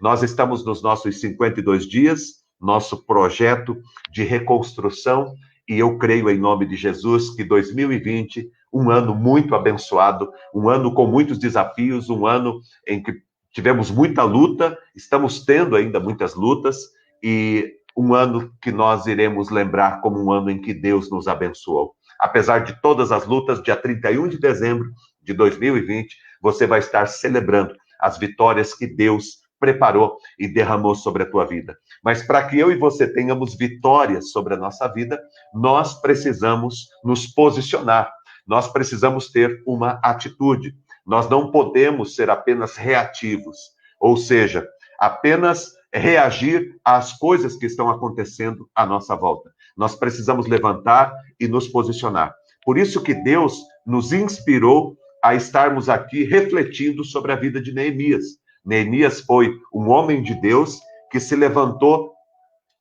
Nós estamos nos nossos 52 dias, nosso projeto de reconstrução, e eu creio em nome de Jesus que 2020, um ano muito abençoado, um ano com muitos desafios, um ano em que tivemos muita luta, estamos tendo ainda muitas lutas, e um ano que nós iremos lembrar como um ano em que Deus nos abençoou. Apesar de todas as lutas, dia 31 de dezembro de 2020, você vai estar celebrando as vitórias que Deus preparou e derramou sobre a tua vida. Mas para que eu e você tenhamos vitórias sobre a nossa vida, nós precisamos nos posicionar. Nós precisamos ter uma atitude. Nós não podemos ser apenas reativos, ou seja, apenas reagir às coisas que estão acontecendo à nossa volta. Nós precisamos levantar e nos posicionar. Por isso que Deus nos inspirou a estarmos aqui refletindo sobre a vida de Neemias. Neemias foi um homem de Deus que se levantou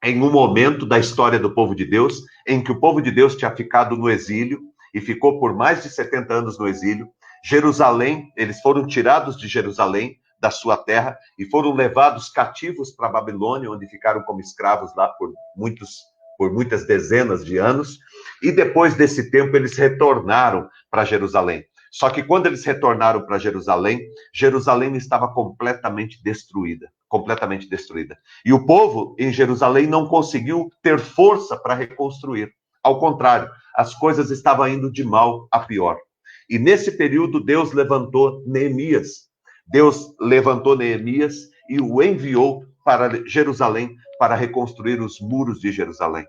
em um momento da história do povo de Deus, em que o povo de Deus tinha ficado no exílio e ficou por mais de 70 anos no exílio. Jerusalém, eles foram tirados de Jerusalém, da sua terra, e foram levados cativos para a Babilônia, onde ficaram como escravos lá por muitas dezenas de anos, e depois desse tempo eles retornaram para Jerusalém. Só que quando eles retornaram para Jerusalém, Jerusalém estava completamente destruída. E o povo em Jerusalém não conseguiu ter força para reconstruir. Ao contrário, as coisas estavam indo de mal a pior. E nesse período, Deus levantou Neemias. Deus levantou Neemias e o enviou para Jerusalém para reconstruir os muros de Jerusalém.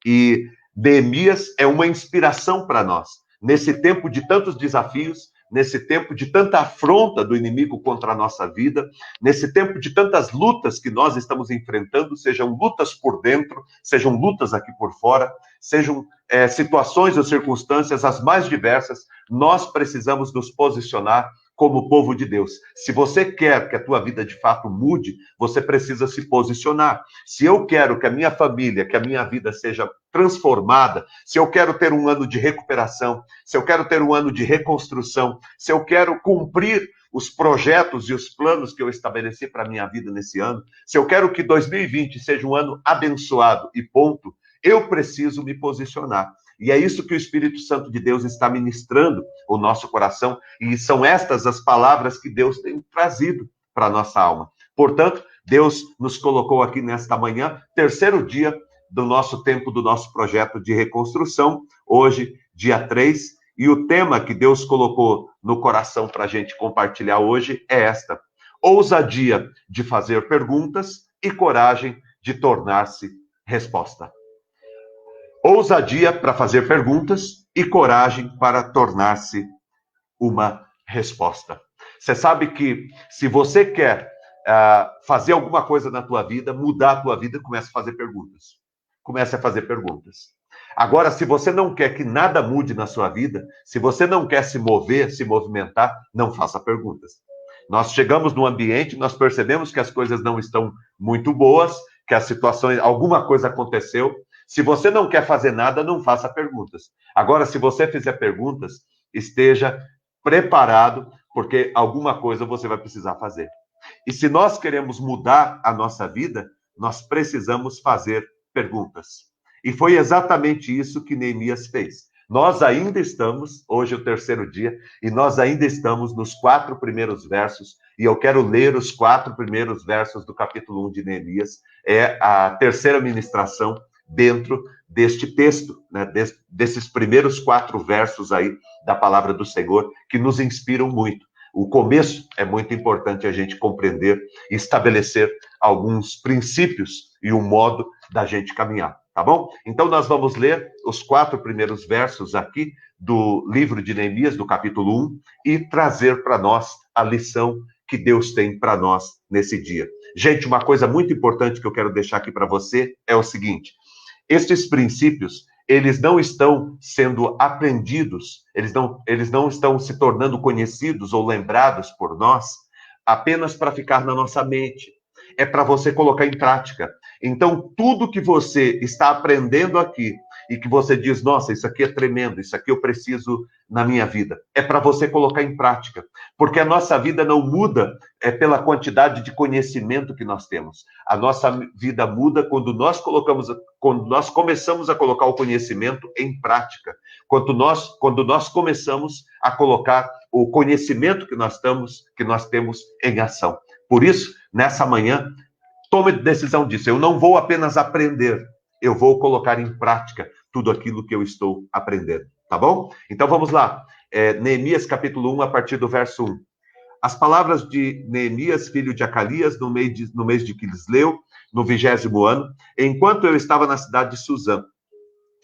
E Neemias é uma inspiração para nós. Nesse tempo de tantos desafios, nesse tempo de tanta afronta do inimigo contra a nossa vida, nesse tempo de tantas lutas que nós estamos enfrentando, sejam lutas por dentro, sejam lutas aqui por fora, sejam situações ou circunstâncias as mais diversas, nós precisamos nos posicionar como povo de Deus. Se você quer que a tua vida de fato mude, você precisa se posicionar. Se eu quero que a minha família, que a minha vida seja transformada, se eu quero ter um ano de recuperação, se eu quero ter um ano de reconstrução, se eu quero cumprir os projetos e os planos que eu estabeleci para a minha vida nesse ano, se eu quero que 2020 seja um ano abençoado e ponto, eu preciso me posicionar. E é isso que o Espírito Santo de Deus está ministrando o nosso coração, e são estas as palavras que Deus tem trazido para a nossa alma. Portanto, Deus nos colocou aqui nesta manhã, terceiro dia do nosso tempo, do nosso projeto de reconstrução, hoje, dia 3, e o tema que Deus colocou no coração para a gente compartilhar hoje é esta: ousadia de fazer perguntas e coragem de tornar-se resposta. Ousadia para fazer perguntas e coragem para tornar-se uma resposta. Você sabe que se você quer fazer alguma coisa na tua vida, mudar a tua vida, comece a fazer perguntas. Comece a fazer perguntas. Agora, se você não quer que nada mude na sua vida, se você não quer se mover, se movimentar, não faça perguntas. Nós chegamos no ambiente, nós percebemos que as coisas não estão muito boas, que as situações, alguma coisa aconteceu. Se você não quer fazer nada, não faça perguntas. Agora, se você fizer perguntas, esteja preparado, porque alguma coisa você vai precisar fazer. E se nós queremos mudar a nossa vida, nós precisamos fazer perguntas. E foi exatamente isso que Neemias fez. Nós ainda estamos, hoje é o terceiro dia, e nós ainda estamos nos 4 primeiros versos, e eu quero ler os 4 primeiros versos do capítulo 1 de Neemias. É a terceira ministração dentro deste texto, né, desses primeiros 4 versos aí da palavra do Senhor, que nos inspiram muito. O começo é muito importante a gente compreender e estabelecer alguns princípios e um modo da gente caminhar, tá bom? Então nós vamos ler os 4 primeiros versos aqui do livro de Neemias, do capítulo 1, e trazer para nós a lição que Deus tem para nós nesse dia. Gente, uma coisa muito importante que eu quero deixar aqui para você é o seguinte: estes princípios, eles não estão sendo aprendidos, eles não estão se tornando conhecidos ou lembrados por nós apenas para ficar na nossa mente. É para você colocar em prática. Então, tudo que você está aprendendo aqui, e que você diz, nossa, isso aqui é tremendo, isso aqui eu preciso na minha vida. É para você colocar em prática, porque a nossa vida não muda pela quantidade de conhecimento que nós temos. A nossa vida muda quando nós começamos a colocar o conhecimento em prática, quando nós começamos a colocar o conhecimento que nós temos em ação. Por isso, nessa manhã, tome decisão disso. Eu não vou apenas aprender, eu vou colocar em prática tudo aquilo que eu estou aprendendo. Tá bom? Então vamos lá. Neemias capítulo 1, a partir do verso 1. As palavras de Neemias, filho de Acalias, no mês de Quisleu, no 20º ano, enquanto eu estava na cidade de Suzã.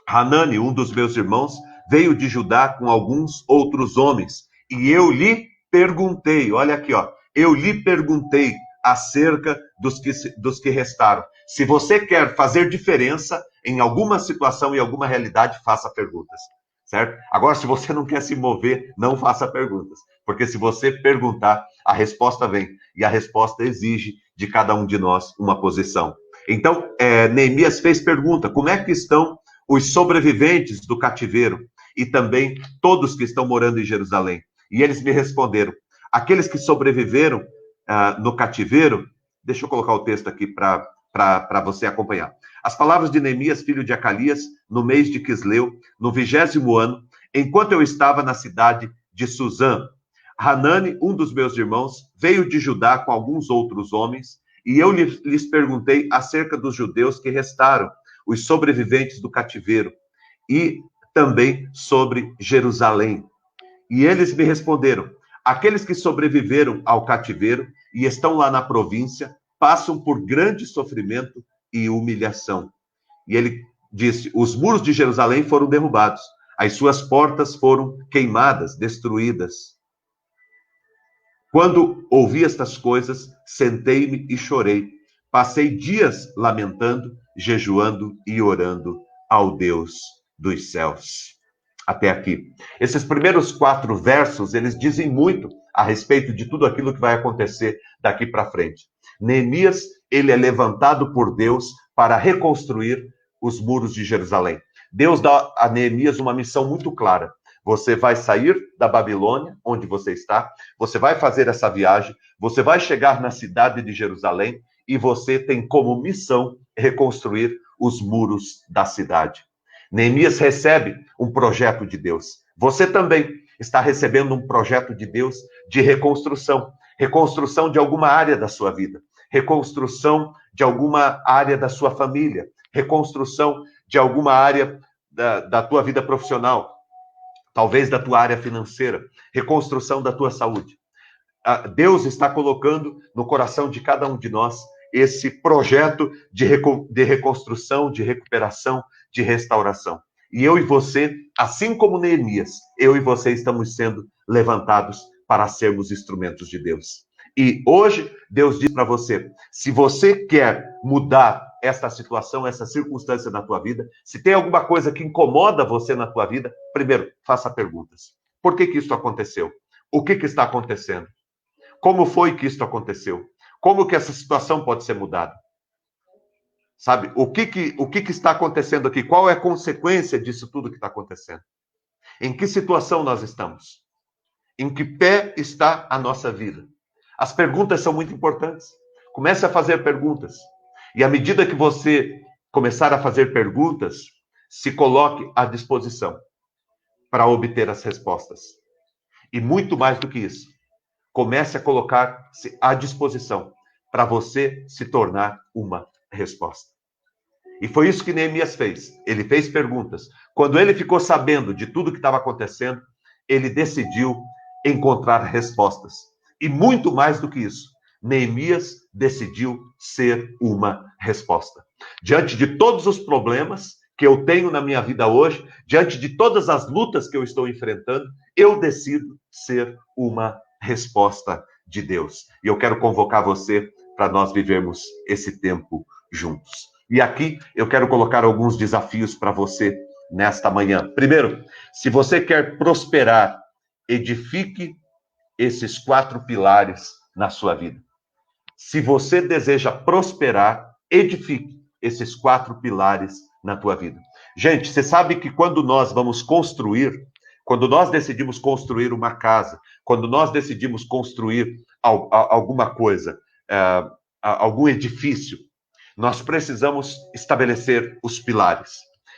Hanani, um dos meus irmãos, veio de Judá com alguns outros homens, e eu lhe perguntei, olha aqui, ó, eu lhe perguntei acerca dos que restaram. Se você quer fazer diferença em alguma situação, em alguma realidade, faça perguntas, certo? Agora, se você não quer se mover, não faça perguntas, porque se você perguntar, a resposta vem, e a resposta exige de cada um de nós uma posição. Então, Neemias fez pergunta, como é que estão os sobreviventes do cativeiro e também todos que estão morando em Jerusalém? E eles me responderam, aqueles que sobreviveram no cativeiro, deixa eu colocar o texto aqui para você acompanhar. As palavras de Neemias, filho de Acalias, no mês de Quisleu, no 20º ano, enquanto eu estava na cidade de Suzã, Hanani, um dos meus irmãos, veio de Judá com alguns outros homens, e eu lhes perguntei acerca dos judeus que restaram, os sobreviventes do cativeiro, e também sobre Jerusalém. E eles me responderam, aqueles que sobreviveram ao cativeiro e estão lá na província, passam por grande sofrimento e humilhação. E ele disse, os muros de Jerusalém foram derrubados, as suas portas foram queimadas, destruídas. Quando ouvi estas coisas, sentei-me e chorei. Passei dias lamentando, jejuando e orando ao Deus dos céus. Até aqui. Esses primeiros 4 versos, eles dizem muito a respeito de tudo aquilo que vai acontecer daqui para frente. Neemias, ele é levantado por Deus para reconstruir os muros de Jerusalém. Deus dá a Neemias uma missão muito clara. Você vai sair da Babilônia, onde você está, você vai fazer essa viagem, você vai chegar na cidade de Jerusalém e você tem como missão reconstruir os muros da cidade. Neemias recebe um projeto de Deus. Você também está recebendo um projeto de Deus de reconstrução. Reconstrução de alguma área da sua vida. Reconstrução de alguma área da sua família. Reconstrução de alguma área da tua vida profissional. Talvez da tua área financeira. Reconstrução da tua saúde. Deus está colocando no coração de cada um de nós esse projeto de reconstrução, de recuperação, de restauração. E eu e você, assim como Neemias, eu e você estamos sendo levantados para sermos instrumentos de Deus. E hoje, Deus diz para você, se você quer mudar esta situação, essa circunstância na tua vida, se tem alguma coisa que incomoda você na tua vida, primeiro, faça perguntas. Por que isso aconteceu? O que está acontecendo? Como foi que isso aconteceu? Como que essa situação pode ser mudada? Sabe, o que está acontecendo aqui? Qual é a consequência disso tudo que está acontecendo? Em que situação nós estamos? Em que pé está a nossa vida? As perguntas são muito importantes. Comece a fazer perguntas. E à medida que você começar a fazer perguntas, se coloque à disposição para obter as respostas. E muito mais do que isso, comece a colocar-se à disposição para você se tornar uma resposta. E foi isso que Neemias fez. Ele fez perguntas. Quando ele ficou sabendo de tudo que estava acontecendo, ele decidiu encontrar respostas. E muito mais do que isso, Neemias decidiu ser uma resposta. Diante de todos os problemas que eu tenho na minha vida hoje, diante de todas as lutas que eu estou enfrentando, eu decido ser uma resposta de Deus. E eu quero convocar você para nós vivermos esse tempo juntos. E aqui eu quero colocar alguns desafios para você nesta manhã. Primeiro, se você quer prosperar, edifique esses 4 pilares na sua vida. Se você deseja prosperar, edifique esses 4 pilares na tua vida. Gente, você sabe que quando nós vamos construir, quando nós decidimos construir uma casa, quando nós decidimos construir alguma coisa, algum edifício, nós precisamos estabelecer os pilares.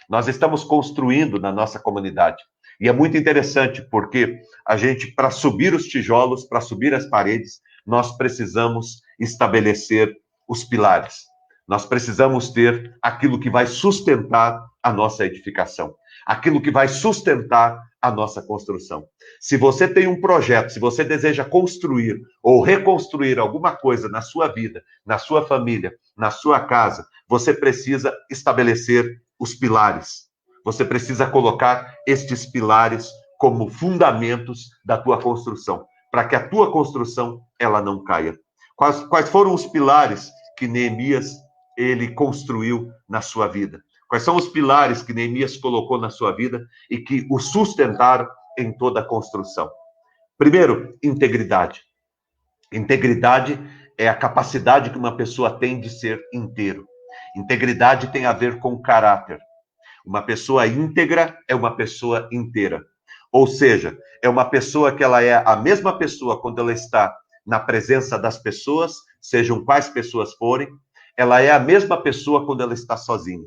Nós estamos construindo na nossa comunidade. E é muito interessante porque a gente, para subir os tijolos, para subir as paredes, nós precisamos estabelecer os pilares. Nós precisamos ter aquilo que vai sustentar a nossa edificação, aquilo que vai sustentar a nossa construção. Se você tem um projeto, se você deseja construir ou reconstruir alguma coisa na sua vida, na sua família, na sua casa, você precisa estabelecer os pilares. Você precisa colocar estes pilares como fundamentos da tua construção, para que a tua construção ela não caia. Quais foram os pilares que Neemias ele construiu na sua vida? Quais são os pilares que Neemias colocou na sua vida e que o sustentaram em toda a construção? Primeiro, integridade. Integridade é a capacidade que uma pessoa tem de ser inteiro. Integridade tem a ver com caráter. Uma pessoa íntegra é uma pessoa inteira. Ou seja, é uma pessoa que ela é a mesma pessoa quando ela está na presença das pessoas, sejam quais pessoas forem, ela é a mesma pessoa quando ela está sozinha.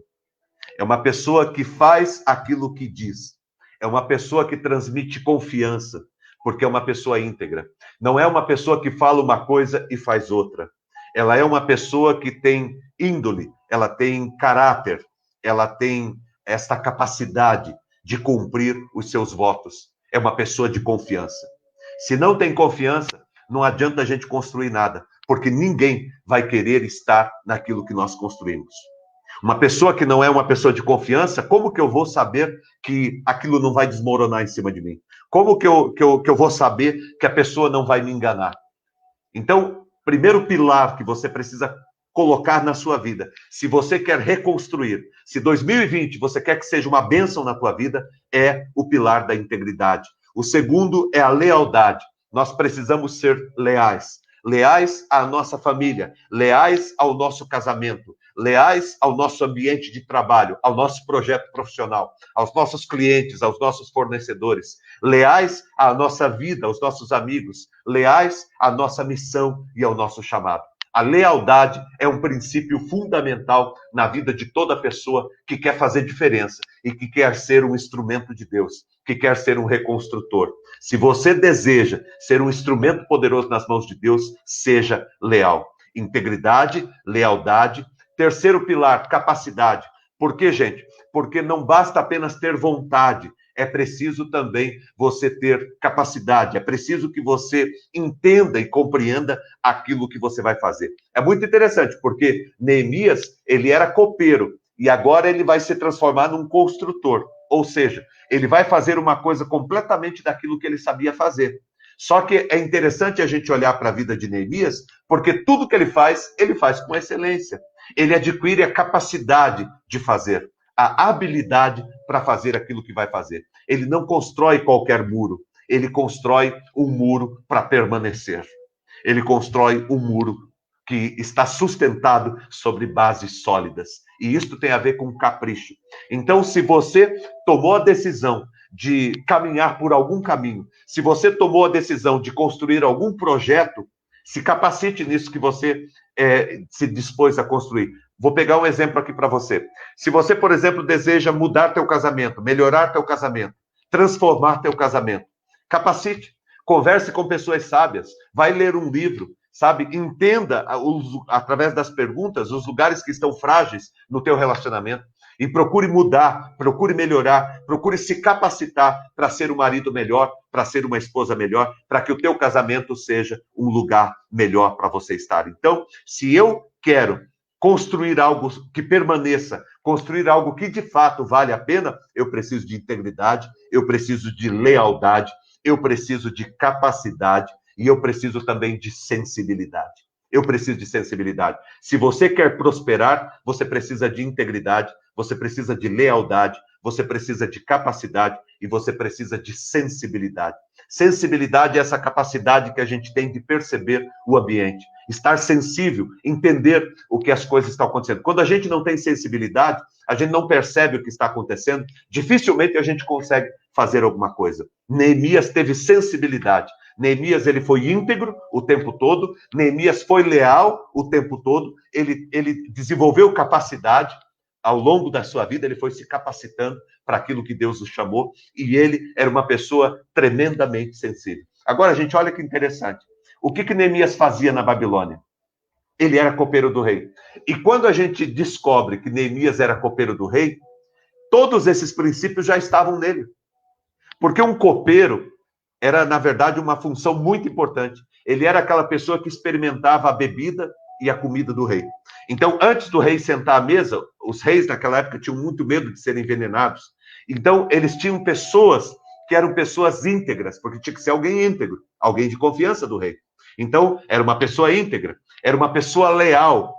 É uma pessoa que faz aquilo que diz. É uma pessoa que transmite confiança, porque é uma pessoa íntegra. Não é uma pessoa que fala uma coisa e faz outra. Ela é uma pessoa que tem índole, ela tem caráter, ela tem esta capacidade de cumprir os seus votos. É uma pessoa de confiança. Se não tem confiança, não adianta a gente construir nada, porque ninguém vai querer estar naquilo que nós construímos. Uma pessoa que não é uma pessoa de confiança, como que eu vou saber que aquilo não vai desmoronar em cima de mim? Como que eu vou saber que a pessoa não vai me enganar? Então, primeiro pilar que você precisa colocar na sua vida, se você quer reconstruir, se 2020 você quer que seja uma bênção na tua vida, é o pilar da integridade. O segundo é a lealdade. Nós precisamos ser leais. Leais à nossa família, leais ao nosso casamento, leais ao nosso ambiente de trabalho, ao nosso projeto profissional, aos nossos clientes, aos nossos fornecedores, leais à nossa vida, aos nossos amigos, leais à nossa missão e ao nosso chamado. A lealdade é um princípio fundamental na vida de toda pessoa que quer fazer diferença e que quer ser um instrumento de Deus, que quer ser um reconstrutor. Se você deseja ser um instrumento poderoso nas mãos de Deus, seja leal. Integridade, lealdade. Terceiro pilar, capacidade. Por quê, gente? Porque não basta apenas ter vontade, é preciso também você ter capacidade, é preciso que você entenda e compreenda aquilo que você vai fazer. É muito interessante, porque Neemias, ele era copeiro, e agora ele vai se transformar num construtor, ou seja, ele vai fazer uma coisa completamente daquilo que ele sabia fazer. Só que é interessante a gente olhar para a vida de Neemias, porque tudo que ele faz com excelência. Ele adquire a capacidade de fazer, a habilidade para fazer aquilo que vai fazer. Ele não constrói qualquer muro, ele constrói um muro para permanecer. Ele constrói um muro que está sustentado sobre bases sólidas. E isso tem a ver com capricho. Então, se você tomou a decisão de caminhar por algum caminho, se você tomou a decisão de construir algum projeto, se capacite nisso que você se dispôs a construir. Vou pegar um exemplo aqui para você. Se você, por exemplo, deseja mudar teu casamento, melhorar teu casamento, transformar teu casamento, capacite, converse com pessoas sábias, vai ler um livro, sabe? Entenda, através das perguntas, os lugares que estão frágeis no teu relacionamento e procure mudar, procure melhorar, procure se capacitar para ser um marido melhor, para ser uma esposa melhor, para que o teu casamento seja um lugar melhor para você estar. Então, se eu quero construir algo que permaneça, construir algo que de fato vale a pena, eu preciso de integridade, eu preciso de lealdade, eu preciso de capacidade e eu preciso também de sensibilidade. Eu preciso de sensibilidade. Se você quer prosperar, você precisa de integridade, você precisa de lealdade, você precisa de capacidade e você precisa de sensibilidade. Sensibilidade é essa capacidade que a gente tem de perceber o ambiente, estar sensível, entender o que as coisas estão acontecendo. Quando a gente não tem sensibilidade, a gente não percebe o que está acontecendo, dificilmente a gente consegue fazer alguma coisa. Neemias teve sensibilidade. Neemias, ele foi íntegro o tempo todo, Neemias foi leal o tempo todo, ele desenvolveu capacidade. Ao longo da sua vida, ele foi se capacitando para aquilo que Deus o chamou, e ele era uma pessoa tremendamente sensível. Agora, gente, olha que interessante. O que Neemias fazia na Babilônia? Ele era copeiro do rei. E quando a gente descobre que Neemias era copeiro do rei, todos esses princípios já estavam nele. Porque um copeiro era, na verdade, uma função muito importante. Ele era aquela pessoa que experimentava a bebida e a comida do rei. Então, antes do rei sentar à mesa, os reis naquela época tinham muito medo de serem envenenados. Então, eles tinham pessoas que eram pessoas íntegras, porque tinha que ser alguém íntegro, alguém de confiança do rei. Então, era uma pessoa íntegra, era uma pessoa leal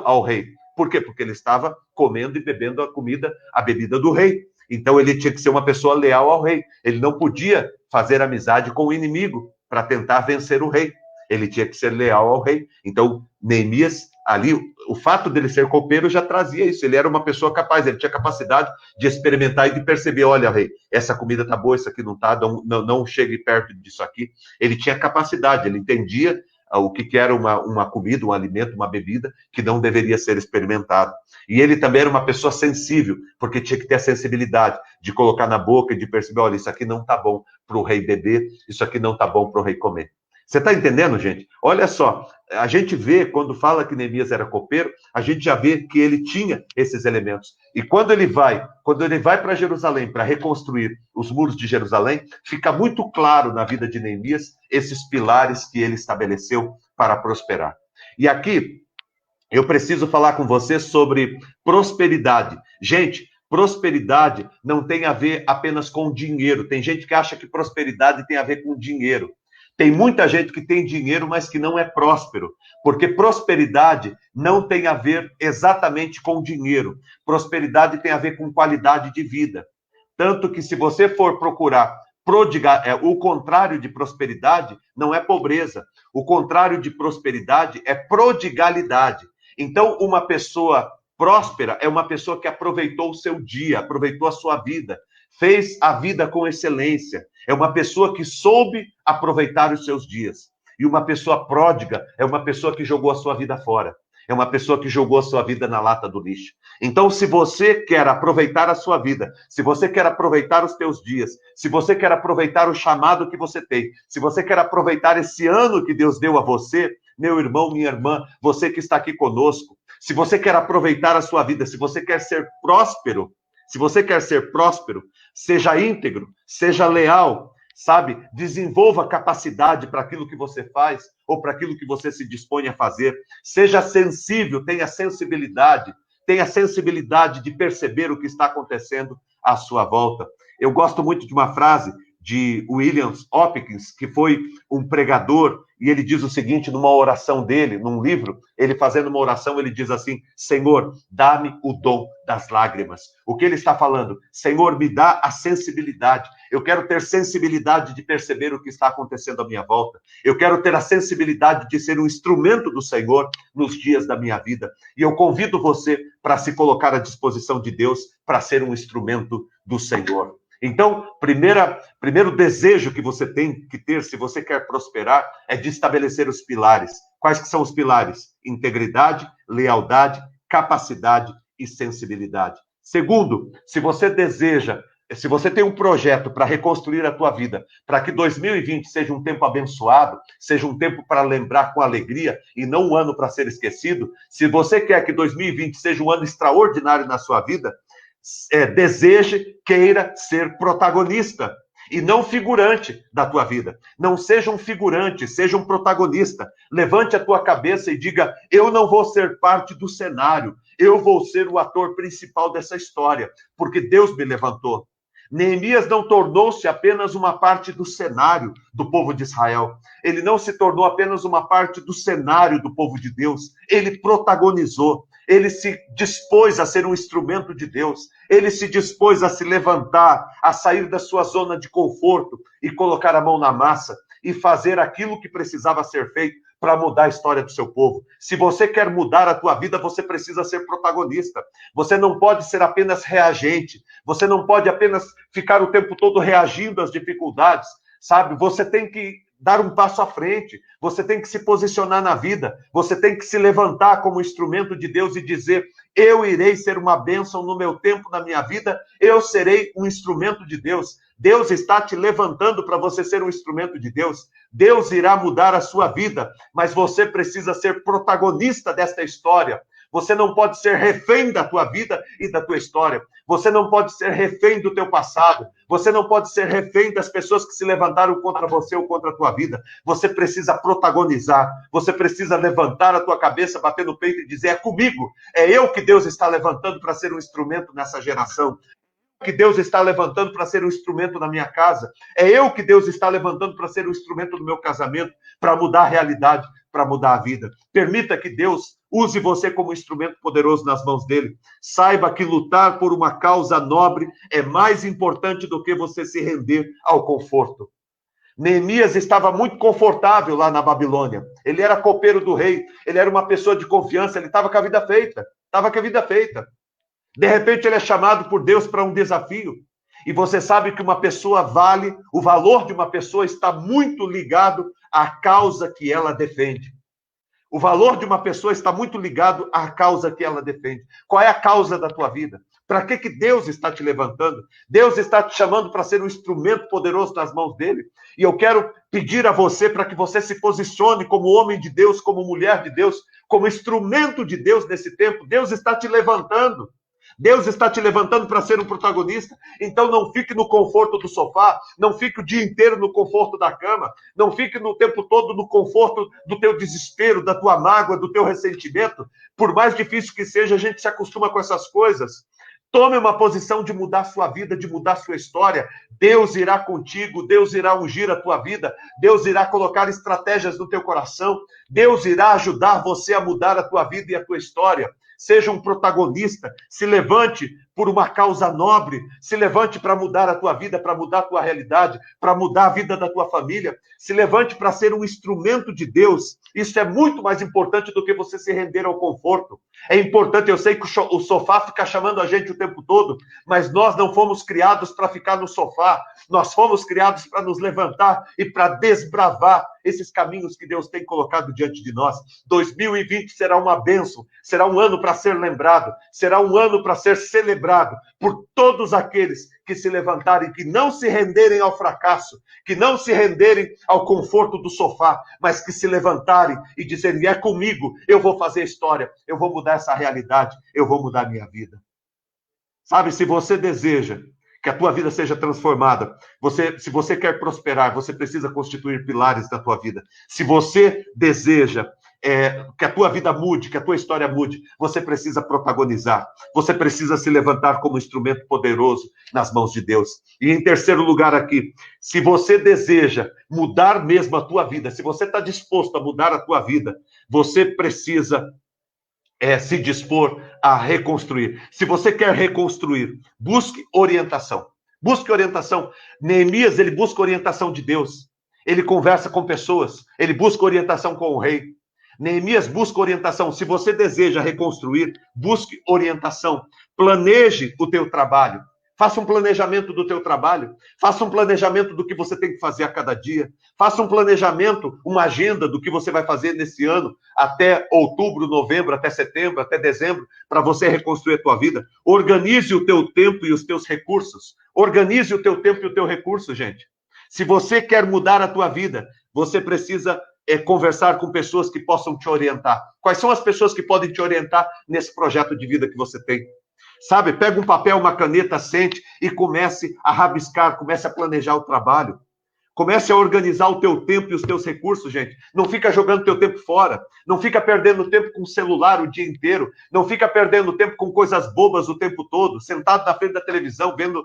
ao rei. Por quê? Porque ele estava comendo e bebendo a comida, a bebida do rei. Então, ele tinha que ser uma pessoa leal ao rei. Ele não podia fazer amizade com o inimigo para tentar vencer o rei. Ele tinha que ser leal ao rei. Então, Neemias, ali, o fato dele ser copeiro já trazia isso. Ele era uma pessoa capaz, ele tinha capacidade de experimentar e de perceber, olha, rei, essa comida tá boa, isso aqui não tá, não chegue perto disso aqui. Ele tinha capacidade, ele entendia o que era uma comida, um alimento, uma bebida, que não deveria ser experimentado. E ele também era uma pessoa sensível, porque tinha que ter a sensibilidade de colocar na boca e de perceber, olha, isso aqui não tá bom para o rei beber, isso aqui não tá bom para o rei comer. Você está entendendo, gente? Olha só, a gente vê, quando fala que Neemias era copeiro, a gente já vê que ele tinha esses elementos. E quando ele vai para Jerusalém para reconstruir os muros de Jerusalém, fica muito claro na vida de Neemias esses pilares que ele estabeleceu para prosperar. E aqui, eu preciso falar com você sobre prosperidade. Gente, prosperidade não tem a ver apenas com dinheiro. Tem gente que acha que prosperidade tem a ver com dinheiro. Tem muita gente que tem dinheiro, mas que não é próspero, porque prosperidade não tem a ver exatamente com dinheiro. Prosperidade tem a ver com qualidade de vida. Tanto que se você for procurar o contrário de prosperidade não é pobreza. O contrário de prosperidade é prodigalidade. Então, uma pessoa próspera é uma pessoa que aproveitou o seu dia, aproveitou a sua vida, fez a vida com excelência. É uma pessoa que soube aproveitar os seus dias. E uma pessoa pródiga é uma pessoa que jogou a sua vida fora. É uma pessoa que jogou a sua vida na lata do lixo. Então, se você quer aproveitar a sua vida, se você quer aproveitar os teus dias, se você quer aproveitar o chamado que você tem, se você quer aproveitar esse ano que Deus deu a você, meu irmão, minha irmã, você que está aqui conosco, se você quer aproveitar a sua vida, se você quer ser próspero, seja íntegro, seja leal, sabe? Desenvolva capacidade para aquilo que você faz ou para aquilo que você se dispõe a fazer. Seja sensível, tenha sensibilidade de perceber o que está acontecendo à sua volta. Eu gosto muito de uma frase de William Hopkins, que foi um pregador, e ele diz o seguinte numa oração dele, num livro, ele fazendo uma oração, ele diz assim: Senhor, dá-me o dom das lágrimas. O que ele está falando? Senhor, me dá a sensibilidade. Eu quero ter sensibilidade de perceber o que está acontecendo à minha volta. Eu quero ter a sensibilidade de ser um instrumento do Senhor nos dias da minha vida. E eu convido você para se colocar à disposição de Deus para ser um instrumento do Senhor. Então, primeiro desejo que você tem que ter, se você quer prosperar, é de estabelecer os pilares. Quais que são os pilares? Integridade, lealdade, capacidade e sensibilidade. Segundo, se você tem um projeto para reconstruir a tua vida, para que 2020 seja um tempo abençoado, seja um tempo para lembrar com alegria e não um ano para ser esquecido, se você quer que 2020 seja um ano extraordinário na sua vida, deseje, queira ser protagonista e não figurante da tua vida. Não seja um figurante, seja um protagonista. Levante a tua cabeça e diga: eu não vou ser parte do cenário, eu vou ser o ator principal dessa história, porque Deus me levantou. Neemias não tornou-se apenas uma parte do cenário do povo de Israel. Ele não se tornou apenas uma parte do cenário do povo de Deus. Ele protagonizou. ele se dispôs a ser um instrumento de Deus, ele se dispôs a se levantar, a sair da sua zona de conforto e colocar a mão na massa e fazer aquilo que precisava ser feito para mudar a história do seu povo. Se você quer mudar a tua vida, você precisa ser protagonista. Você não pode ser apenas reagente. Você não pode apenas ficar o tempo todo reagindo às dificuldades, sabe? Você tem que dar um passo à frente. Você tem que se posicionar na vida. Você tem que se levantar como instrumento de Deus e dizer: eu irei ser uma bênção no meu tempo, na minha vida. Eu serei um instrumento de Deus. Deus está te levantando para você ser um instrumento de Deus. Deus irá mudar a sua vida, mas você precisa ser protagonista desta história. Você não pode ser refém da tua vida e da tua história. Você não pode ser refém do teu passado. Você não pode ser refém das pessoas que se levantaram contra você ou contra a tua vida. Você precisa protagonizar. Você precisa levantar a tua cabeça, bater no peito e dizer: é comigo. É eu que Deus está levantando para ser um instrumento nessa geração. Que Deus está levantando para ser um instrumento na minha casa. É eu que Deus está levantando para ser um instrumento no meu casamento, para mudar a realidade, para mudar a vida. Permita que Deus use você como instrumento poderoso nas mãos dele. Saiba que lutar por uma causa nobre é mais importante do que você se render ao conforto. Neemias estava muito confortável lá na Babilônia. Ele era copeiro do rei, ele era uma pessoa de confiança, ele estava com a vida feita. De repente ele é chamado por Deus para um desafio. E você sabe que uma pessoa vale, o valor de uma pessoa está muito ligado à causa que ela defende. O valor de uma pessoa está muito ligado à causa que ela defende. Qual é a causa da tua vida? Para que Deus está te levantando? Deus está te chamando para ser um instrumento poderoso nas mãos dele. E eu quero pedir a você para que você se posicione como homem de Deus, como mulher de Deus, como instrumento de Deus nesse tempo. Deus está te levantando. Deus está te levantando para ser um protagonista. Então não fique no conforto do sofá, não fique o dia inteiro no conforto da cama, não fique no tempo todo no conforto do teu desespero, da tua mágoa, do teu ressentimento. Por mais difícil que seja, a gente se acostuma com essas coisas. Tome uma posição de mudar sua vida, de mudar sua história. Deus irá contigo, Deus irá ungir a tua vida, Deus irá colocar estratégias no teu coração, Deus irá ajudar você a mudar a tua vida e a tua história. Seja um protagonista, se levante por uma causa nobre, se levante para mudar a tua vida, para mudar a tua realidade, para mudar a vida da tua família, se levante para ser um instrumento de Deus. Isso é muito mais importante do que você se render ao conforto. É importante, eu sei que o sofá fica chamando a gente o tempo todo, mas nós não fomos criados para ficar no sofá, nós fomos criados para nos levantar e para desbravar esses caminhos que Deus tem colocado diante de nós. 2020 será uma bênção, será um ano para ser lembrado, será um ano para ser celebrado por todos aqueles que se levantarem, que não se renderem ao fracasso, que não se renderem ao conforto do sofá, mas que se levantarem e dizerem: é comigo, eu vou fazer história, eu vou mudar essa realidade, eu vou mudar a minha vida. Sabe, se você deseja que a tua vida seja transformada, se você quer prosperar, você precisa constituir pilares da tua vida. Se você deseja que a tua vida mude, que a tua história mude, você precisa protagonizar. Você precisa se levantar como instrumento poderoso nas mãos de Deus. E em terceiro lugar aqui, se você deseja mudar mesmo a tua vida, se você está disposto a mudar a tua vida, você precisa se dispor a reconstruir. Se você quer reconstruir, busque orientação. Busque orientação. Neemias, ele busca orientação de Deus. Ele conversa com pessoas. Ele busca orientação com o rei. Neemias busca orientação. Se você deseja reconstruir, busque orientação. Planeje o teu trabalho. Faça um planejamento do teu trabalho. Faça um planejamento do que você tem que fazer a cada dia. Faça um planejamento, uma agenda do que você vai fazer nesse ano, até outubro, novembro, até setembro, até dezembro, para você reconstruir a tua vida. Organize o teu tempo e os teus recursos. Organize o teu tempo e o teu recurso, gente. Se você quer mudar a tua vida, você precisa conversar com pessoas que possam te orientar. Quais são as pessoas que podem te orientar nesse projeto de vida que você tem? Sabe, pega um papel, uma caneta, sente e comece a rabiscar, comece a planejar o trabalho. Comece a organizar o teu tempo e os teus recursos, gente. Não fica jogando teu tempo fora. Não fica perdendo tempo com o celular o dia inteiro. Não fica perdendo tempo com coisas bobas o tempo todo. Sentado na frente da televisão, vendo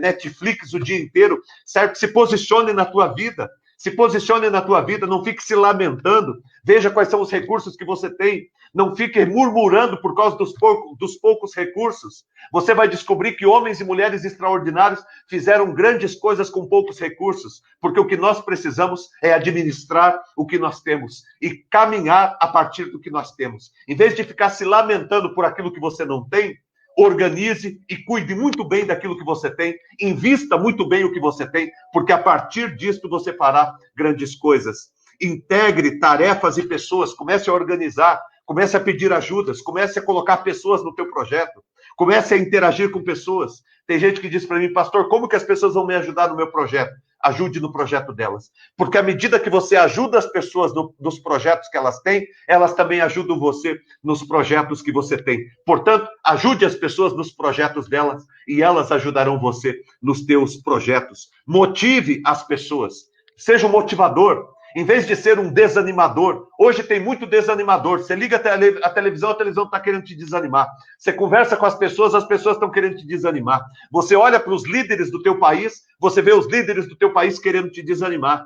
Netflix o dia inteiro. Certo? Se posicione na tua vida. Se posicione na tua vida, não fique se lamentando. Veja quais são os recursos que você tem. Não fique murmurando por causa dos poucos recursos. Você vai descobrir que homens e mulheres extraordinários fizeram grandes coisas com poucos recursos, porque o que nós precisamos é administrar o que nós temos e caminhar a partir do que nós temos. Em vez de ficar se lamentando por aquilo que você não tem, organize e cuide muito bem daquilo que você tem, invista muito bem o que você tem, porque a partir disto você fará grandes coisas. Integre tarefas e pessoas, comece a organizar, comece a pedir ajudas, comece a colocar pessoas no teu projeto, comece a interagir com pessoas. Tem gente que diz para mim, pastor, como que as pessoas vão me ajudar no meu projeto? Ajude no projeto delas. Porque à medida que você ajuda as pessoas nos projetos que elas têm, elas também ajudam você nos projetos que você tem. Portanto, ajude as pessoas nos projetos delas e elas ajudarão você nos teus projetos. Motive as pessoas. Seja um motivador. Em vez de ser um desanimador, hoje tem muito desanimador. Você liga a televisão está querendo te desanimar. Você conversa com as pessoas estão querendo te desanimar. Você olha para os líderes do teu país, você vê os líderes do teu país querendo te desanimar.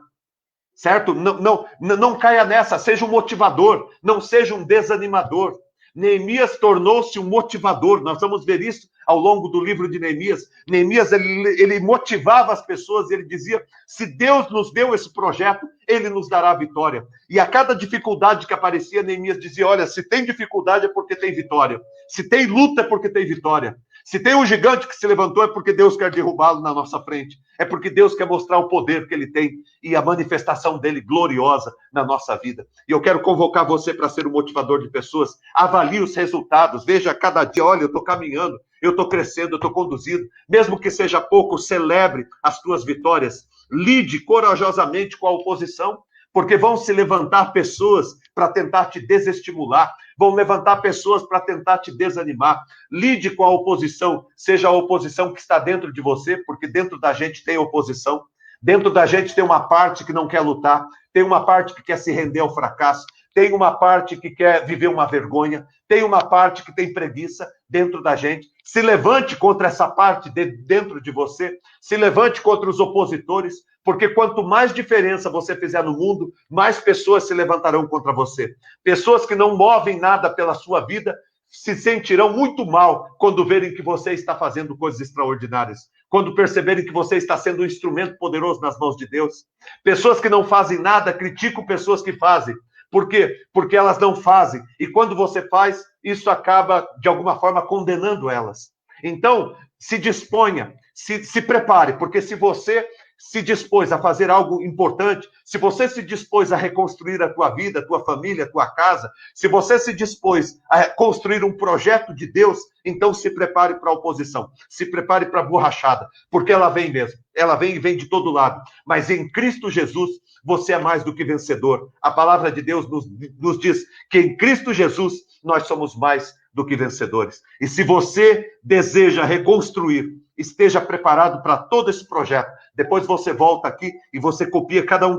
Certo? Não caia nessa, seja um motivador, não seja um desanimador. Neemias tornou-se um motivador, nós vamos ver isso ao longo do livro de Neemias. Neemias, ele motivava as pessoas, ele dizia, se Deus nos deu esse projeto, ele nos dará a vitória. E a cada dificuldade que aparecia, Neemias dizia, olha, se tem dificuldade é porque tem vitória. Se tem luta é porque tem vitória. Se tem um gigante que se levantou, é porque Deus quer derrubá-lo na nossa frente. É porque Deus quer mostrar o poder que ele tem e a manifestação dele gloriosa na nossa vida. E eu quero convocar você para ser um motivador de pessoas. Avalie os resultados. Veja cada dia, olha, eu estou caminhando, eu estou crescendo, eu estou conduzindo. Mesmo que seja pouco, celebre as tuas vitórias. Lide corajosamente com a oposição, porque vão se levantar pessoas para tentar te desestimular, vão levantar pessoas para tentar te desanimar. Lide com a oposição, seja a oposição que está dentro de você, porque dentro da gente tem oposição, dentro da gente tem uma parte que não quer lutar, tem uma parte que quer se render ao fracasso, tem uma parte que quer viver uma vergonha, tem uma parte que tem preguiça dentro da gente. Se levante contra essa parte dentro de você, se levante contra os opositores, porque quanto mais diferença você fizer no mundo, mais pessoas se levantarão contra você. Pessoas que não movem nada pela sua vida se sentirão muito mal quando verem que você está fazendo coisas extraordinárias, quando perceberem que você está sendo um instrumento poderoso nas mãos de Deus. Pessoas que não fazem nada criticam pessoas que fazem. Por quê? Porque elas não fazem. E quando você faz, isso acaba, de alguma forma, condenando elas. Então, se disponha, se prepare, porque se você se dispôs a fazer algo importante, se você se dispôs a reconstruir a tua vida, a tua família, a tua casa, se você se dispôs a construir um projeto de Deus, então se prepare para a oposição, se prepare para a borrachada, porque ela vem mesmo, ela vem e vem de todo lado, mas em Cristo Jesus você é mais do que vencedor. A palavra de Deus nos diz que em Cristo Jesus nós somos mais do que vencedores. E se você deseja reconstruir, esteja preparado para todo esse projeto. Depois você volta aqui e você copia cada uma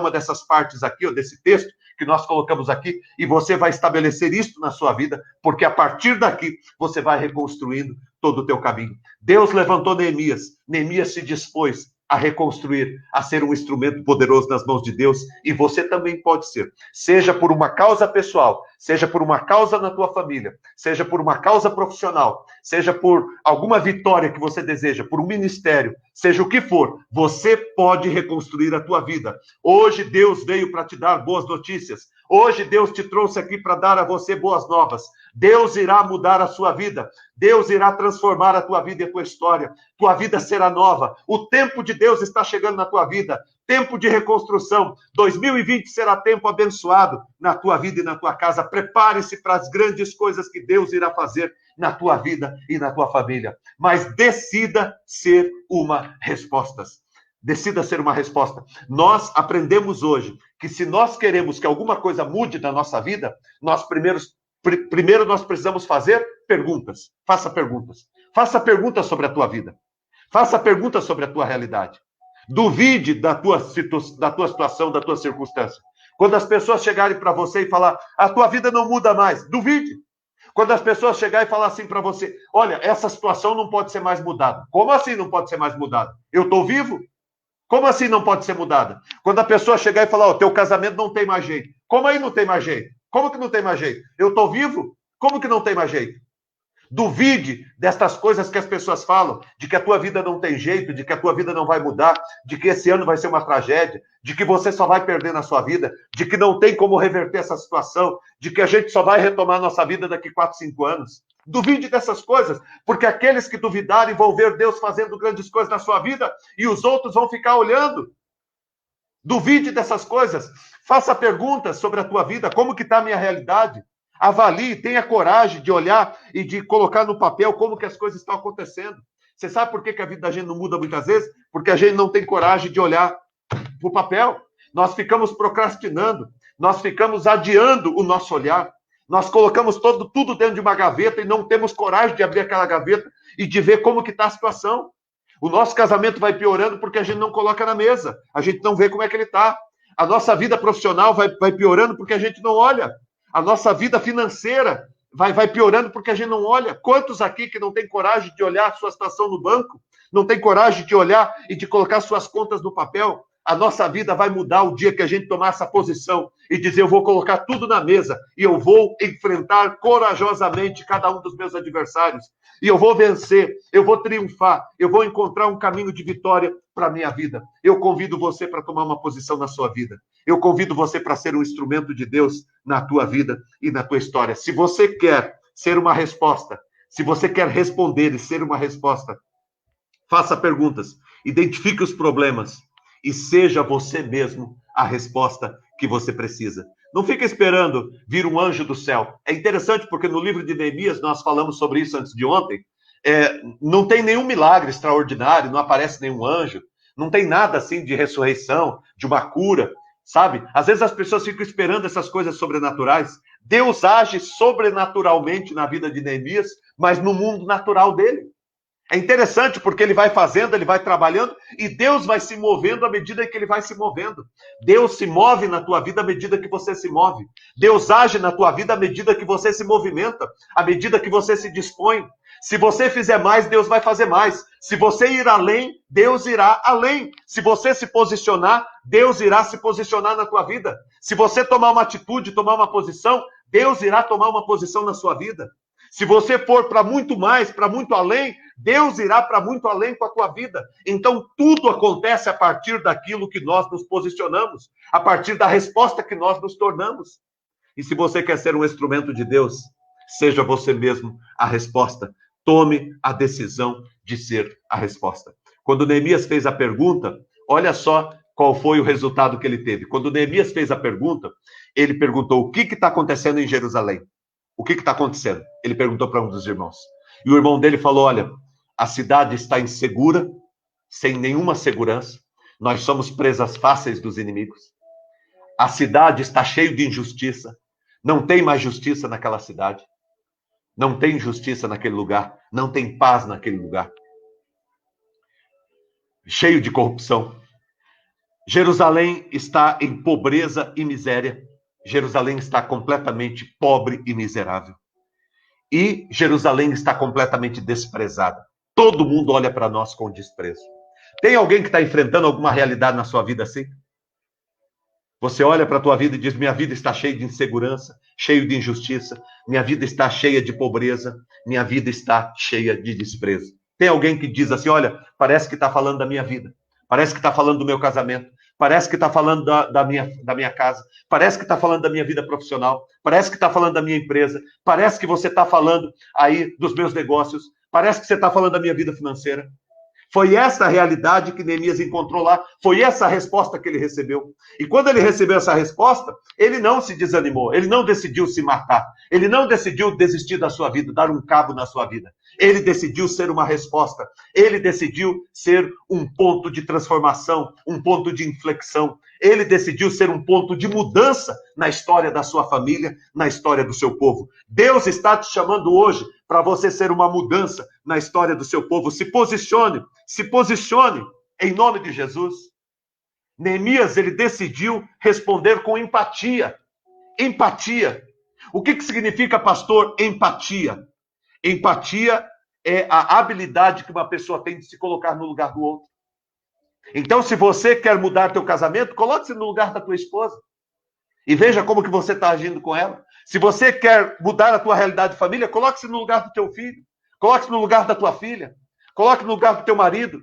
dessas partes aqui, ó, desse texto que nós colocamos aqui, e você vai estabelecer isso na sua vida, porque a partir daqui você vai reconstruindo todo o teu caminho. Deus levantou Neemias. Neemias se dispôs a reconstruir, a ser um instrumento poderoso nas mãos de Deus, e você também pode ser. Seja por uma causa pessoal, seja por uma causa na tua família, seja por uma causa profissional, seja por alguma vitória que você deseja, por um ministério, seja o que for, você pode reconstruir a tua vida. Hoje Deus veio para te dar boas notícias. Hoje Deus te trouxe aqui para dar a você boas novas. Deus irá mudar a sua vida. Deus irá transformar a tua vida e a tua história. Tua vida será nova. O tempo de Deus está chegando na tua vida. Tempo de reconstrução. 2020 será tempo abençoado na tua vida e na tua casa. Prepare-se para as grandes coisas que Deus irá fazer na tua vida e na tua família. Mas decida ser uma resposta. Decida ser uma resposta. Nós aprendemos hoje que se nós queremos que alguma coisa mude na nossa vida, nós primeiro nós precisamos fazer perguntas. Faça perguntas. Faça perguntas sobre a tua vida. Faça perguntas sobre a tua realidade. Duvide da tua situação, da tua circunstância. Quando as pessoas chegarem para você e falar, a tua vida não muda mais, duvide. Quando as pessoas chegarem e falar assim para você, olha, essa situação não pode ser mais mudada. Como assim não pode ser mais mudada? Eu estou vivo? Como assim não pode ser mudada? Quando a pessoa chegar e falar, ó, teu casamento não tem mais jeito. Como aí não tem mais jeito? Como que não tem mais jeito? Eu estou vivo? Como que não tem mais jeito? Duvide destas coisas que as pessoas falam, de que a tua vida não tem jeito, de que a tua vida não vai mudar, de que esse ano vai ser uma tragédia, de que você só vai perder na sua vida, de que não tem como reverter essa situação, de que a gente só vai retomar a nossa vida daqui 4, 5 anos. Duvide dessas coisas, porque aqueles que duvidarem vão ver Deus fazendo grandes coisas na sua vida e os outros vão ficar olhando. Duvide dessas coisas. Faça perguntas sobre a tua vida, como que está a minha realidade? Avalie, tenha coragem de olhar e de colocar no papel como que as coisas estão acontecendo. Você sabe por que a vida da gente não muda muitas vezes? Porque a gente não tem coragem de olhar para o papel. Nós ficamos procrastinando, nós ficamos adiando o nosso olhar. Nós colocamos tudo dentro de uma gaveta e não temos coragem de abrir aquela gaveta e de ver como que está a situação. O nosso casamento vai piorando porque a gente não coloca na mesa. A gente não vê como é que ele está. A nossa vida profissional vai piorando porque a gente não olha. A nossa vida financeira vai piorando porque a gente não olha. Quantos aqui que não tem coragem de olhar a sua situação no banco? Não tem coragem de olhar e de colocar suas contas no papel? A nossa vida vai mudar o dia que a gente tomar essa posição e dizer, eu vou colocar tudo na mesa e eu vou enfrentar corajosamente cada um dos meus adversários. E eu vou vencer, eu vou triunfar, eu vou encontrar um caminho de vitória para a minha vida. Eu convido você para tomar uma posição na sua vida. Eu convido você para ser um instrumento de Deus na tua vida e na tua história. Se você quer ser uma resposta, se você quer responder e ser uma resposta, faça perguntas, identifique os problemas e seja você mesmo a resposta que você precisa. Não fica esperando vir um anjo do céu. É interessante porque no livro de Neemias, nós falamos sobre isso antes de ontem, não tem nenhum milagre extraordinário, não aparece nenhum anjo, não tem nada assim de ressurreição, de uma cura, sabe? Às vezes as pessoas ficam esperando essas coisas sobrenaturais. Deus age sobrenaturalmente na vida de Neemias, mas no mundo natural dele. É interessante porque ele vai fazendo, ele vai trabalhando e Deus vai se movendo à medida que ele vai se movendo. Deus se move na tua vida à medida que você se move. Deus age na tua vida à medida que você se movimenta, à medida que você se dispõe. Se você fizer mais, Deus vai fazer mais. Se você ir além, Deus irá além. Se você se posicionar, Deus irá se posicionar na tua vida. Se você tomar uma atitude, tomar uma posição, Deus irá tomar uma posição na sua vida. Se você for para muito mais, para muito além, Deus irá para muito além com a tua vida. Então, tudo acontece a partir daquilo que nós nos posicionamos, a partir da resposta que nós nos tornamos. E se você quer ser um instrumento de Deus, seja você mesmo a resposta. Tome a decisão de ser a resposta. Quando Neemias fez a pergunta, olha só qual foi o resultado que ele teve. Quando Neemias fez a pergunta, ele perguntou, o que está acontecendo em Jerusalém? O que está acontecendo? Ele perguntou para um dos irmãos. E o irmão dele falou, olha, a cidade está insegura, sem nenhuma segurança. Nós somos presas fáceis dos inimigos. A cidade está cheia de injustiça. Não tem mais justiça naquela cidade. Não tem justiça naquele lugar. Não tem paz naquele lugar. Cheio de corrupção. Jerusalém está em pobreza e miséria. Jerusalém está completamente pobre e miserável. E Jerusalém está completamente desprezada. Todo mundo olha para nós com desprezo. Tem alguém que está enfrentando alguma realidade na sua vida assim? Você olha para a tua vida e diz, minha vida está cheia de insegurança, cheia de injustiça, minha vida está cheia de pobreza, minha vida está cheia de desprezo. Tem alguém que diz assim, olha, parece que está falando da minha vida, parece que está falando do meu casamento, parece que está falando da minha casa, parece que está falando da minha vida profissional, parece que está falando da minha empresa, parece que você está falando aí dos meus negócios, parece que você está falando da minha vida financeira. Foi essa a realidade que Neemias encontrou lá, foi essa a resposta que ele recebeu. E quando ele recebeu essa resposta, ele não se desanimou, ele não decidiu se matar, ele não decidiu desistir da sua vida, dar um cabo na sua vida. Ele decidiu ser uma resposta, ele decidiu ser um ponto de transformação, um ponto de inflexão. Ele decidiu ser um ponto de mudança na história da sua família, na história do seu povo. Deus está te chamando hoje para você ser uma mudança na história do seu povo. Se posicione em nome de Jesus. Neemias, ele decidiu responder com empatia. Empatia. O que significa, pastor, empatia? Empatia é a habilidade que uma pessoa tem de se colocar no lugar do outro. Então, se você quer mudar teu casamento, coloque-se no lugar da tua esposa e veja como que você está agindo com ela. Se você quer mudar a tua realidade de família, coloque-se no lugar do teu filho, coloque-se no lugar da tua filha, coloque no lugar do teu marido.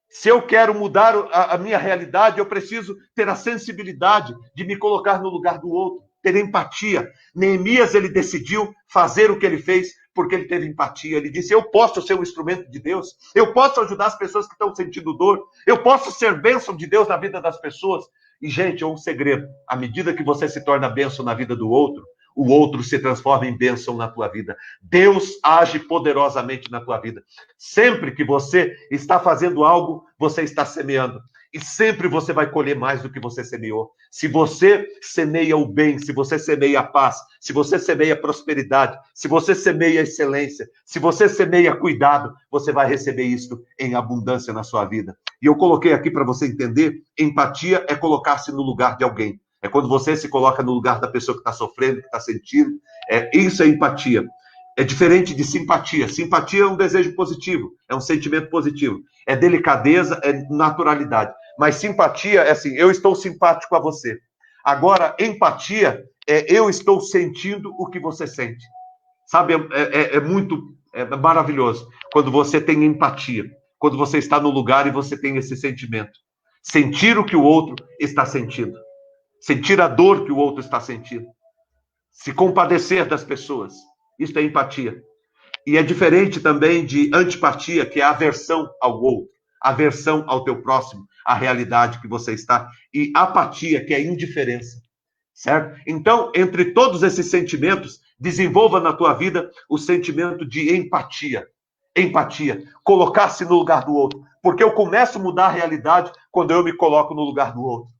Se eu quero mudar a minha realidade, eu preciso ter a sensibilidade de me colocar no lugar do outro, ter empatia. Neemias, ele decidiu fazer o que ele fez porque ele teve empatia. Ele disse, eu posso ser um instrumento de Deus, eu posso ajudar as pessoas que estão sentindo dor, eu posso ser bênção de Deus na vida das pessoas. E, gente, é um segredo. À medida que você se torna bênção na vida do outro, o outro se transforma em bênção na tua vida. Deus age poderosamente na tua vida. Sempre que você está fazendo algo, você está semeando. E sempre você vai colher mais do que você semeou. Se você semeia o bem, se você semeia a paz, se você semeia a prosperidade, se você semeia a excelência, se você semeia cuidado, você vai receber isso em abundância na sua vida. E eu coloquei aqui para você entender, empatia é colocar-se no lugar de alguém. É quando você se coloca no lugar da pessoa que está sofrendo, que está sentindo. Isso é empatia. É diferente de simpatia. Simpatia é um desejo positivo, é um sentimento positivo. É delicadeza, é naturalidade. Mas simpatia é assim, eu estou simpático a você. Agora, empatia é eu estou sentindo o que você sente. Sabe, é maravilhoso quando você tem empatia, quando você está no lugar e você tem esse sentimento. Sentir o que o outro está sentindo. Sentir a dor que o outro está sentindo. Se compadecer das pessoas. Isso é empatia. E é diferente também de antipatia, que é aversão ao outro, aversão ao teu próximo, à realidade que você está, e apatia, que é indiferença, certo? Então, entre todos esses sentimentos, desenvolva na tua vida o sentimento de empatia. Empatia, colocar-se no lugar do outro, porque eu começo a mudar a realidade quando eu me coloco no lugar do outro.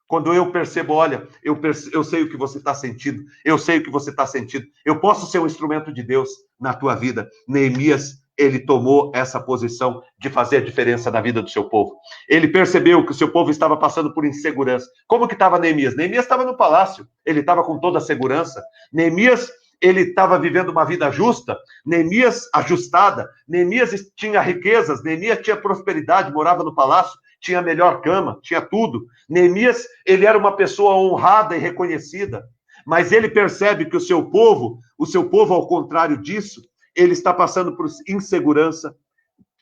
Quando eu percebo, olha, eu sei o que você está sentindo, eu sei o que você está sentindo, eu posso ser um instrumento de Deus na tua vida. Neemias, ele tomou essa posição de fazer a diferença na vida do seu povo. Ele percebeu que o seu povo estava passando por insegurança. Como que estava Neemias? Neemias estava no palácio, ele estava com toda a segurança. Neemias, ele estava vivendo uma vida justa, Neemias ajustada, Neemias tinha riquezas, Neemias tinha prosperidade, morava no palácio, tinha a melhor cama, tinha tudo. Neemias, ele era uma pessoa honrada e reconhecida, mas ele percebe que o seu povo, ao contrário disso, ele está passando por insegurança,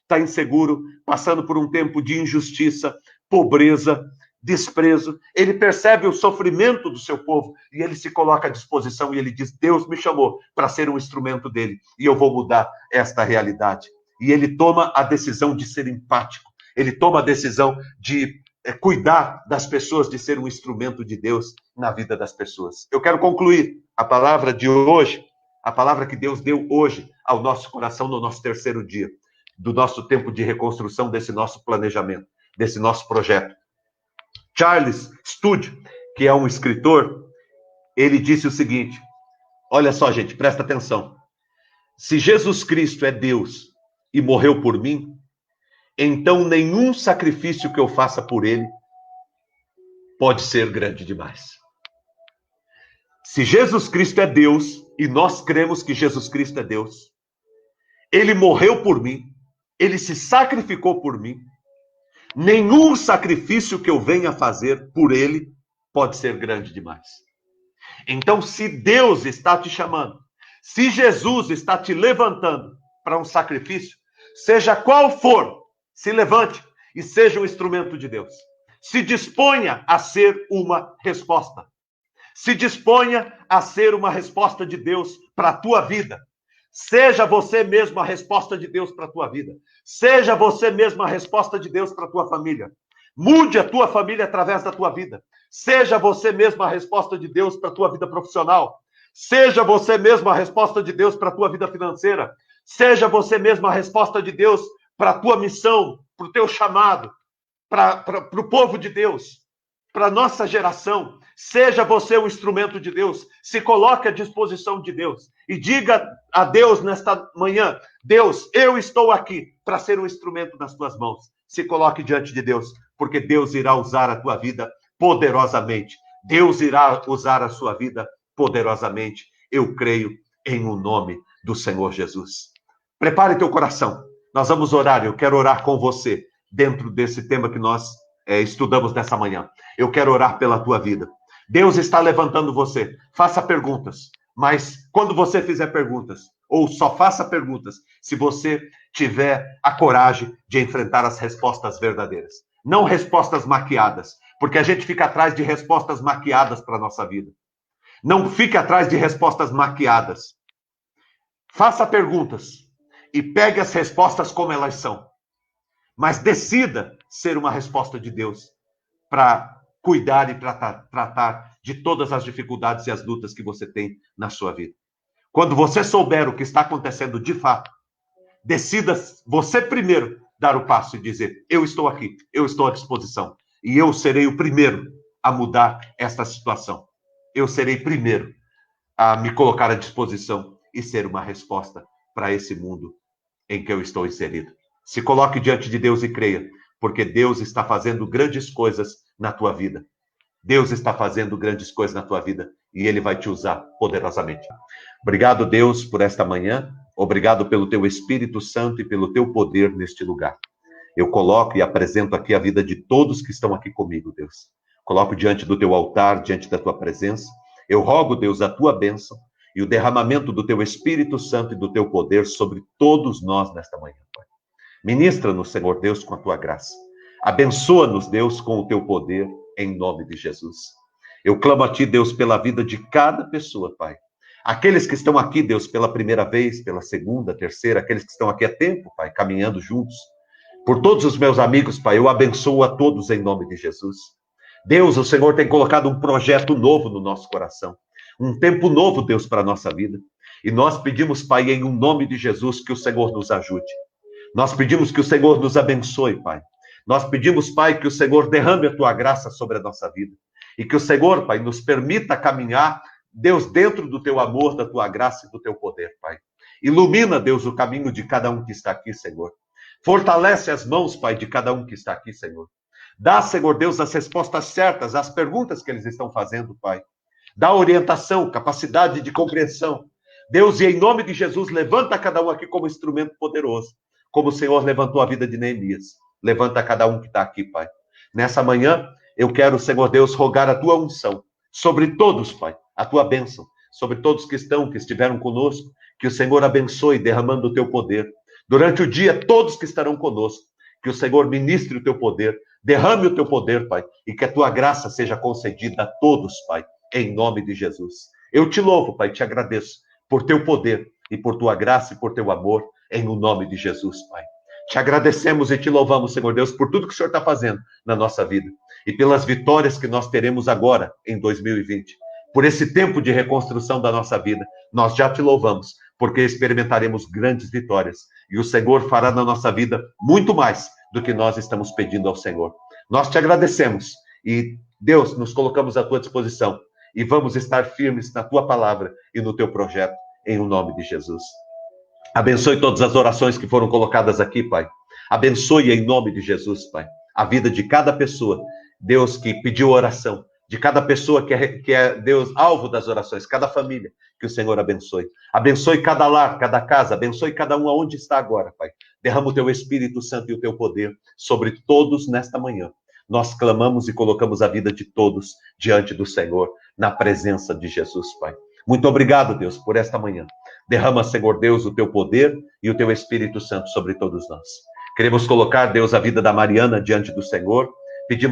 está inseguro, passando por um tempo de injustiça, pobreza, desprezo. Ele percebe o sofrimento do seu povo e ele se coloca à disposição e ele diz, Deus me chamou para ser um instrumento dele e eu vou mudar esta realidade. E ele toma a decisão de ser empático. Ele toma a decisão de cuidar das pessoas, de ser um instrumento de Deus na vida das pessoas. Eu quero concluir a palavra de hoje, a palavra que Deus deu hoje ao nosso coração no nosso terceiro dia, do nosso tempo de reconstrução desse nosso planejamento, desse nosso projeto. Charles Studi, que é um escritor, ele disse o seguinte, olha só, gente, presta atenção. Se Jesus Cristo é Deus e morreu por mim, então nenhum sacrifício que eu faça por ele pode ser grande demais. Se Jesus Cristo é Deus, e nós cremos que Jesus Cristo é Deus, ele morreu por mim, ele se sacrificou por mim, nenhum sacrifício que eu venha fazer por ele pode ser grande demais. Então, se Deus está te chamando, se Jesus está te levantando para um sacrifício, seja qual for, se levante e seja um instrumento de Deus. Se disponha a ser uma resposta. Se disponha a ser uma resposta de Deus para a tua vida. Seja você mesmo a resposta de Deus para a tua vida. Seja você mesmo a resposta de Deus para a tua família. Mude a tua família através da tua vida. Seja você mesmo a resposta de Deus para a tua vida profissional. Seja você mesmo a resposta de Deus para a tua vida financeira. Seja você mesmo a resposta de Deus para a tua missão, para o teu chamado, para o povo de Deus, para a nossa geração. Seja você um instrumento de Deus. Se coloque à disposição de Deus. E diga a Deus nesta manhã, Deus, eu estou aqui para ser um instrumento nas tuas mãos. Se coloque diante de Deus, porque Deus irá usar a tua vida poderosamente. Deus irá usar a sua vida poderosamente. Eu creio em o nome do Senhor Jesus. Prepare teu coração. Nós vamos orar. Eu quero orar com você. dentro desse tema que nós estudamos nessa manhã. Eu quero orar pela tua vida. Deus está levantando você. Faça perguntas, mas quando você fizer perguntas, ou só faça perguntas, se você tiver a coragem de enfrentar as respostas verdadeiras. Não respostas maquiadas, porque a gente fica atrás de respostas maquiadas para a nossa vida. Não fique atrás de respostas maquiadas. Faça perguntas e pegue as respostas como elas são. Mas decida ser uma resposta de Deus para cuidar e tratar de todas as dificuldades e as lutas que você tem na sua vida. Quando você souber o que está acontecendo de fato, decida você primeiro dar o passo e dizer: eu estou aqui, eu estou à disposição. E eu serei o primeiro a mudar esta situação. Eu serei primeiro a me colocar à disposição e ser uma resposta para esse mundo em que eu estou inserido. Se coloque diante de Deus e creia, porque Deus está fazendo grandes coisas na tua vida. Deus está fazendo grandes coisas na tua vida e Ele vai te usar poderosamente. Obrigado, Deus, por esta manhã. Obrigado pelo teu Espírito Santo e pelo teu poder neste lugar. Eu coloco e apresento aqui a vida de todos que estão aqui comigo, Deus. Coloco diante do teu altar, diante da tua presença. Eu rogo, Deus, a tua bênção e o derramamento do teu Espírito Santo e do teu poder sobre todos nós nesta manhã, Pai. Ministra-nos, Senhor Deus, com a tua graça. Abençoa-nos, Deus, com o teu poder, em nome de Jesus. Eu clamo a ti, Deus, pela vida de cada pessoa, Pai. Aqueles que estão aqui, Deus, pela primeira vez, pela segunda, terceira, aqueles que estão aqui há tempo, Pai, caminhando juntos. Por todos os meus amigos, Pai, eu abençoo a todos em nome de Jesus. Deus, o Senhor tem colocado um projeto novo no nosso coração. Um tempo novo, Deus, para a nossa vida. E nós pedimos, Pai, em um nome de Jesus, que o Senhor nos ajude. Nós pedimos que o Senhor nos abençoe, Pai. Nós pedimos, Pai, que o Senhor derrame a tua graça sobre a nossa vida. E que o Senhor, Pai, nos permita caminhar, Deus, dentro do teu amor, da tua graça e do teu poder, Pai. Ilumina, Deus, o caminho de cada um que está aqui, Senhor. Fortalece as mãos, Pai, de cada um que está aqui, Senhor. Dá, Senhor Deus, as respostas certas às perguntas que eles estão fazendo, Pai. Dá orientação, capacidade de compreensão. Deus, e em nome de Jesus, levanta cada um aqui como instrumento poderoso. Como o Senhor levantou a vida de Neemias. Levanta cada um que está aqui, Pai. Nessa manhã, eu quero, Senhor Deus, rogar a tua unção sobre todos, Pai, a tua bênção, sobre todos que estiveram conosco, que o Senhor abençoe, derramando o teu poder. Durante o dia, todos que estarão conosco, que o Senhor ministre o teu poder, derrame o teu poder, Pai, e que a tua graça seja concedida a todos, Pai, em nome de Jesus. Eu te louvo, Pai, te agradeço por teu poder e por tua graça e por teu amor, em o nome de Jesus, Pai. Te agradecemos e te louvamos, Senhor Deus, por tudo que o Senhor está fazendo na nossa vida e pelas vitórias que nós teremos agora, em 2020. Por esse tempo de reconstrução da nossa vida, nós já te louvamos, porque experimentaremos grandes vitórias e o Senhor fará na nossa vida muito mais do que nós estamos pedindo ao Senhor. Nós te agradecemos e, Deus, nos colocamos à tua disposição e vamos estar firmes na tua palavra e no teu projeto, em o nome de Jesus. Abençoe todas as orações que foram colocadas aqui, Pai. Abençoe em nome de Jesus, Pai, a vida de cada pessoa, Deus, que pediu oração, de cada pessoa que é, Deus, alvo das orações, cada família, que o Senhor abençoe. Abençoe cada lar, cada casa, abençoe cada um aonde está agora, Pai. Derrama o teu Espírito Santo e o teu poder sobre todos nesta manhã. Nós clamamos e colocamos a vida de todos diante do Senhor, na presença de Jesus, Pai. Muito obrigado, Deus, por esta manhã. Derrama, Senhor Deus, o teu poder e o teu Espírito Santo sobre todos nós. Queremos colocar, Deus, a vida da Mariana diante do Senhor,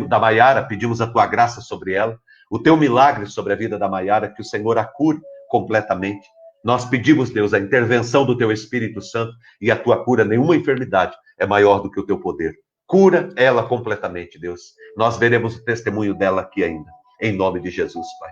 da Maiara, pedimos a tua graça sobre ela, o teu milagre sobre a vida da Maiara, que o Senhor a cure completamente. Nós pedimos, Deus, a intervenção do teu Espírito Santo e a tua cura. Nenhuma enfermidade é maior do que o teu poder. Cura ela completamente, Deus. Nós veremos o testemunho dela aqui ainda, em nome de Jesus, Pai.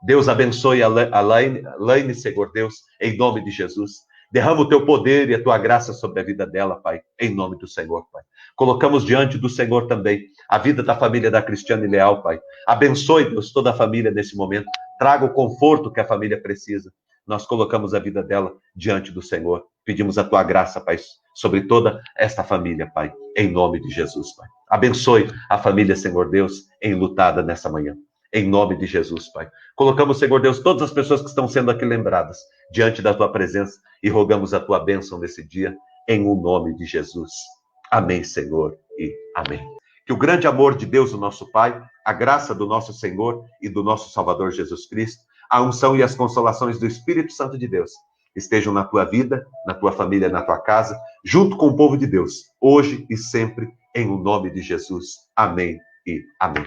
Deus abençoe a Laine, Senhor Deus, em nome de Jesus. Derrama o teu poder e a tua graça sobre a vida dela, Pai, em nome do Senhor, Pai. Colocamos diante do Senhor também a vida da família da Cristiane Leal, Pai. Abençoe, Deus, toda a família nesse momento. Traga o conforto que a família precisa. Nós colocamos a vida dela diante do Senhor. Pedimos a tua graça, Pai, sobre toda esta família, Pai, em nome de Jesus, Pai. Abençoe a família, Senhor Deus, enlutada nessa manhã. Em nome de Jesus, Pai. Colocamos, Senhor Deus, todas as pessoas que estão sendo aqui lembradas diante da tua presença e rogamos a tua bênção nesse dia, em o nome de Jesus. Amém, Senhor, e amém. Que o grande amor de Deus, o nosso Pai, a graça do nosso Senhor e do nosso Salvador Jesus Cristo, a unção e as consolações do Espírito Santo de Deus estejam na tua vida, na tua família, na tua casa, junto com o povo de Deus, hoje e sempre, em o nome de Jesus. Amém e amém.